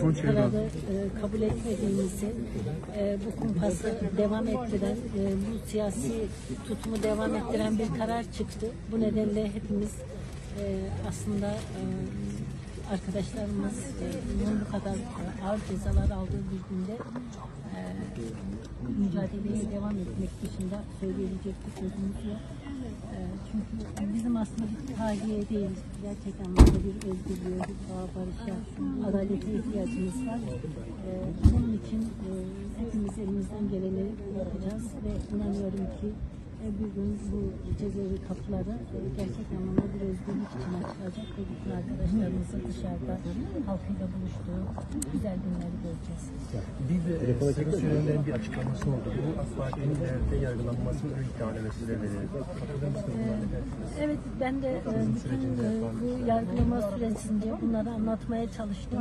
kararı kabul etmediğimizi, bu kumpası devam ettiren, bu siyasi tutumu devam ettiren bir karar çıktı. Bu nedenle hepimiz aslında arkadaşlarımız bu kadar ağır cezalar aldığı bir günde mücadeleye devam etmek dışında söyleyebilecek bir sözümüz yok. Çünkü bizim aslında bir tahliye değil, gerçek anlamda bir özgürlüğe, hukuka, barışa, adalete ihtiyacımız var. Bunun için hepimiz elimizden geleni yapacağız ve inanıyorum ki bir gün bu cezaevi kapıları gerçek anlamda bir özgürlük için açılacak ve bütün arkadaşlarımızın dışarıda halkıyla buluştuğu güzel günleri göreceğiz. Bir de Sayın Süreyler'in bir açıklaması oldu. Bu AK Parti'nin ileride yargılanmasını iddialemesi de evet, ben de bütün bu yargılama süresince bunları anlatmaya çalıştım.